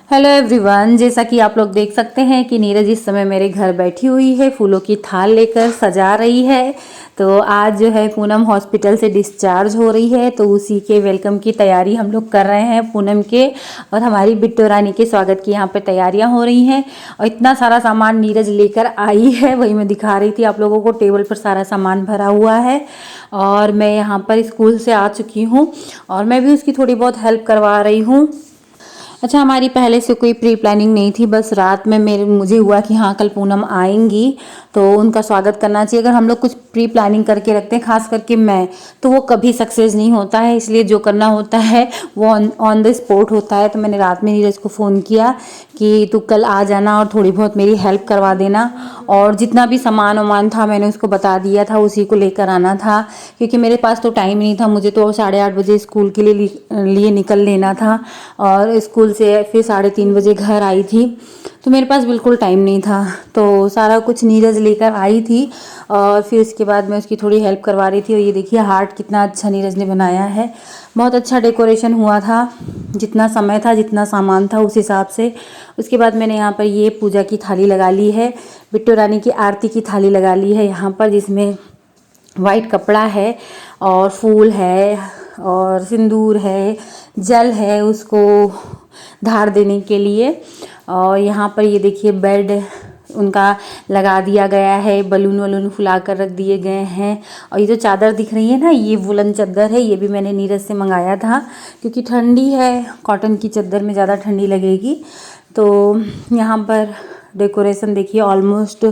Hello everyone, जैसा कि आप लोग देख सकते हैं कि नीरज इस समय मेरे घर बैठी हुई है, फूलों की थाल लेकर सजा रही है। तो आज जो है पूनम हॉस्पिटल से डिस्चार्ज हो रही है, तो उसी के वेलकम की तैयारी हम लोग कर रहे हैं पूनम के, और हमारी बिट्टू रानी के स्वागत की यहाँ पे तैयारियाँ हो रही हैं। और इतना सारा सामान नीरज लेकर आई है, वही मैं दिखा रही थी आप लोगों को। टेबल पर सारा सामान भरा हुआ है और मैं यहाँ पर स्कूल से आ चुकी हूँ और मैं भी उसकी थोड़ी बहुत हेल्प करवा रही हूँ। अच्छा, हमारी पहले से कोई प्री प्लानिंग नहीं थी, बस रात में मुझे हुआ कि हाँ कल पूनम आएंगी तो उनका स्वागत करना चाहिए। अगर हम लोग कुछ प्री प्लानिंग करके रखते हैं, खास करके मैं, तो वो कभी सक्सेस नहीं होता है। इसलिए जो करना होता है वो ऑन द स्पॉट होता है। तो मैंने रात में नीरज को फ़ोन किया कि तू कल आ जाना और थोड़ी बहुत मेरी हेल्प करवा देना, और जितना भी सामान वामान था मैंने उसको बता दिया था, उसी को लेकर आना था, क्योंकि मेरे पास तो टाइम नहीं था। मुझे तो 8:30 बजे स्कूल के लिए निकल लेना था और स्कूल से फिर 3:30 बजे घर आई थी, तो मेरे पास बिल्कुल टाइम नहीं था। तो सारा कुछ नीरज लेकर आई थी और फिर उसके बाद मैं उसकी थोड़ी हेल्प करवा रही थी। और ये देखिए हार्ट कितना अच्छा नीरज ने बनाया है, बहुत अच्छा डेकोरेशन हुआ था। जितना समय था, जितना सामान था, उस हिसाब से। उसके बाद मैंने यहाँ पर ये पूजा की थाली लगा ली है, बिट्टू रानी की आरती की थाली लगा ली है यहाँ पर, जिसमें वाइट कपड़ा है और फूल है और सिंदूर है, जल है उसको धार देने के लिए। और यहाँ पर ये देखिए बेड उनका लगा दिया गया है, बलून वलून फुला कर रख दिए गए हैं। और ये जो चादर दिख रही है ना, ये वुलन चादर है, ये भी मैंने नीरज से मंगाया था, क्योंकि ठंडी है, कॉटन की चादर में ज़्यादा ठंडी लगेगी। तो यहाँ पर डेकोरेशन देखिए ऑलमोस्ट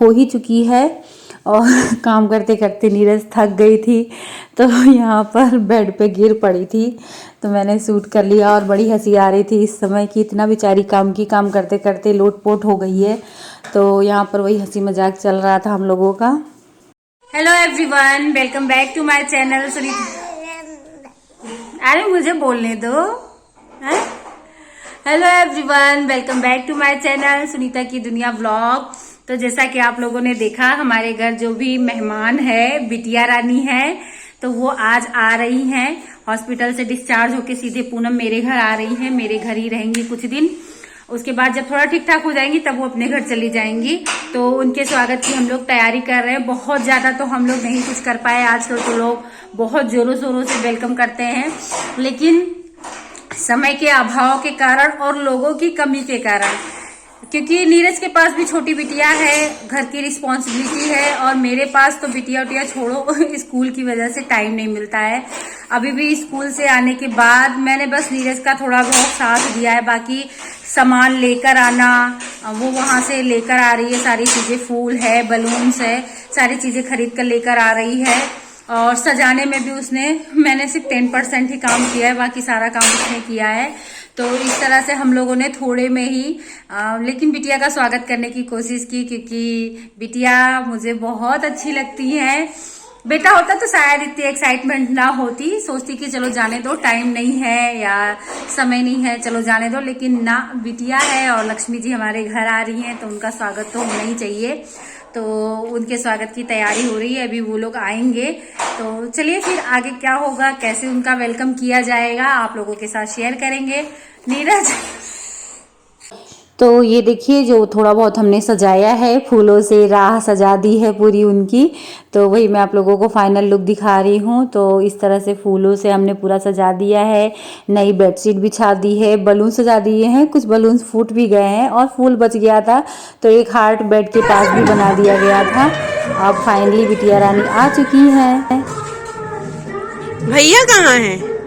हो ही चुकी है और काम करते करते नीरज थक गई थी, तो यहाँ पर बेड पे गिर पड़ी थी, तो मैंने सूट कर लिया। और बड़ी हंसी आ रही थी इस समय कि इतना बेचारी काम करते करते लोटपोट हो गई है। तो यहाँ पर वही हंसी मजाक चल रहा था हम लोगों का। Hello everyone, welcome back to my channel Sunita. अरे मुझे बोलने दो। Hello everyone, welcome back to my channel Sunita की दुनिया व्लॉग। तो जैसा कि आप लोगों ने देखा, हमारे घर जो भी मेहमान है, बिटिया रानी है, तो वो आज आ रही हैं हॉस्पिटल से डिस्चार्ज होके। सीधे पूनम मेरे घर आ रही हैं, मेरे घर ही रहेंगी कुछ दिन। उसके बाद जब थोड़ा ठीक ठाक हो जाएंगी तब वो अपने घर चली जाएंगी। तो उनके स्वागत की हम लोग तैयारी कर रहे हैं। बहुत ज्यादा तो हम लोग नहीं कुछ कर पाए आजकल, तो लोग बहुत जोरों शोरों से वेलकम करते हैं, लेकिन समय के अभाव के कारण और लोगों की कमी के कारण, क्योंकि नीरज के पास भी छोटी बिटिया है, घर की रिस्पॉन्सिबिलिटी है, और मेरे पास तो बिटिया उटिया छोड़ो स्कूल की वजह से टाइम नहीं मिलता है। अभी भी स्कूल से आने के बाद मैंने बस नीरज का थोड़ा बहुत साथ दिया है, बाकी सामान लेकर आना, वो वहां से लेकर आ रही है सारी चीजें, फूल है, बलून्स है, सारी चीजें खरीद कर लेकर आ रही है। और सजाने में भी मैंने सिर्फ 10% ही काम किया है, बाकी सारा काम उसने किया है। तो इस तरह से हम लोगों ने थोड़े में ही लेकिन बिटिया का स्वागत करने की कोशिश की, क्योंकि बिटिया मुझे बहुत अच्छी लगती है। बेटा होता तो शायद इतनी एक्साइटमेंट ना होती, सोचती कि चलो जाने दो, टाइम नहीं है या समय नहीं है, चलो जाने दो। लेकिन ना, बिटिया है और लक्ष्मी जी हमारे घर आ रही हैं, तो उनका स्वागत तो होना ही चाहिए। तो उनके स्वागत की तैयारी हो रही है, अभी वो लोग आएंगे। तो चलिए फिर आगे क्या होगा, कैसे उनका वेलकम किया जाएगा, आप लोगों के साथ शेयर करेंगे। नीरज, तो ये देखिए जो थोड़ा बहुत हमने सजाया है, फूलों से राह सजा दी है पूरी उनकी, तो वही मैं आप लोगों को फाइनल लुक दिखा रही हूँ। तो इस तरह से फूलों से हमने पूरा सजा दिया है, नई बेडशीट बिछा दी है, बलून सजा दिए हैं, कुछ बलून फूट भी गए हैं और फूल बच गया था, तो एक हार्ट बेड के पास भी बना दिया गया था। अब फाइनली बिटिया रानी आ चुकी है। भैया कहाँ हैं?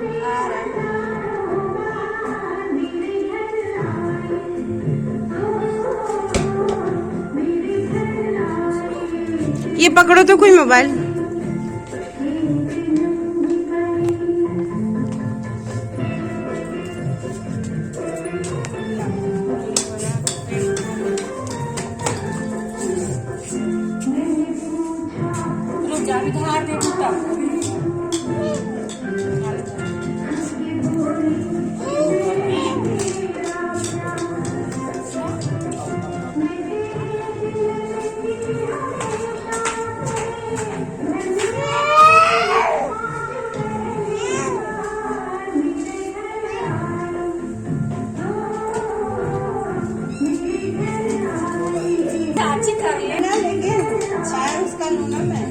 ये पकड़ो तो कोई मोबाइल। उसका नूनम है।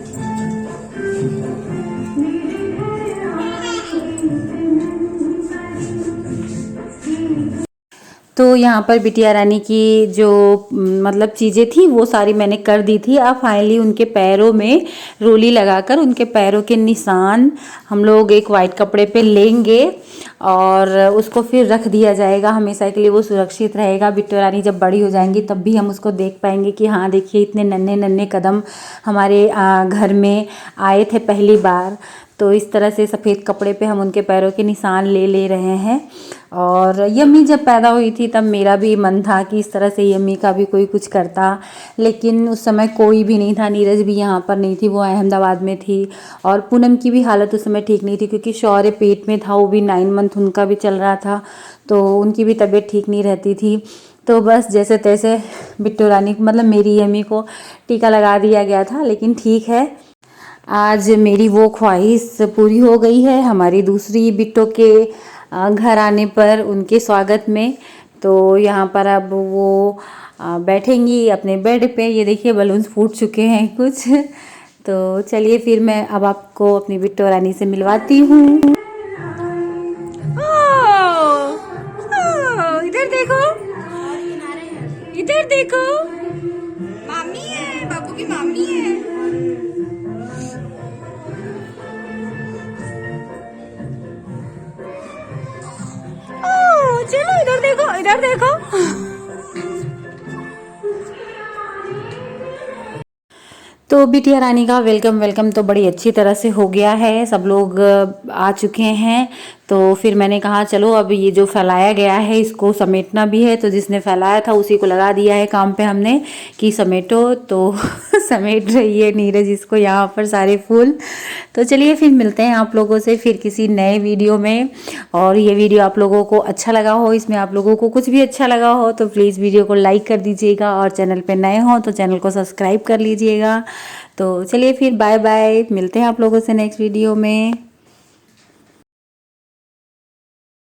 तो यहाँ पर बिटिया रानी की जो मतलब चीज़ें थी वो सारी मैंने कर दी थी। अब फाइनली उनके पैरों में रोली लगाकर उनके पैरों के निशान हम लोग एक वाइट कपड़े पे लेंगे और उसको फिर रख दिया जाएगा, हमेशा के लिए वो सुरक्षित रहेगा। बिटिया रानी जब बड़ी हो जाएंगी तब भी हम उसको देख पाएंगे कि हाँ देखिए इतने नन्हे नन्हे कदम हमारे घर में आए थे पहली बार। तो इस तरह से सफ़ेद कपड़े पे हम उनके पैरों के निशान ले रहे हैं। और यम्मी जब पैदा हुई थी तब मेरा भी मन था कि इस तरह से यम्मी का भी कोई कुछ करता, लेकिन उस समय कोई भी नहीं था। नीरज भी यहाँ पर नहीं थी, वो अहमदाबाद में थी। और पूनम की भी हालत उस समय ठीक नहीं थी क्योंकि शौर्य पेट में था, वो भी 9 मंथ उनका भी चल रहा था, तो उनकी भी तबीयत ठीक नहीं रहती थी। तो बस जैसे तैसे बिट्टू रानी मतलब मेरी यम्मी को टीका लगा दिया गया था। लेकिन ठीक है, आज मेरी वो ख्वाहिश पूरी हो गई है हमारी दूसरी बिट्टो के घर आने पर, उनके स्वागत में। तो यहाँ पर अब वो बैठेंगी अपने बेड पे। ये देखिए बलून्स फूट चुके हैं कुछ। तो चलिए फिर मैं अब आपको अपनी बिट्टो रानी से मिलवाती हूँ। इधर देखो, इधर देखो, मामी है, बाबू की मामी है। चलो इधर देखो, इधर देखो। तो बिटिया रानी का वेलकम तो बड़ी अच्छी तरह से हो गया है, सब लोग आ चुके हैं। तो फिर मैंने कहा चलो अब ये जो फैलाया गया है इसको समेटना भी है। तो जिसने फैलाया था उसी को लगा दिया है काम पे हमने कि समेटो। तो समेट रही है नीरज इसको यहाँ पर सारे फूल। तो चलिए फिर मिलते हैं आप लोगों से फिर किसी नए वीडियो में। और ये वीडियो आप लोगों को अच्छा लगा हो, इसमें आप लोगों को कुछ भी अच्छा लगा हो तो प्लीज़ वीडियो को लाइक कर दीजिएगा, और चैनल पे नए हो तो चैनल को सब्सक्राइब कर लीजिएगा। तो चलिए फिर बाय बाय, मिलते हैं आप लोगों से नेक्स्ट वीडियो में।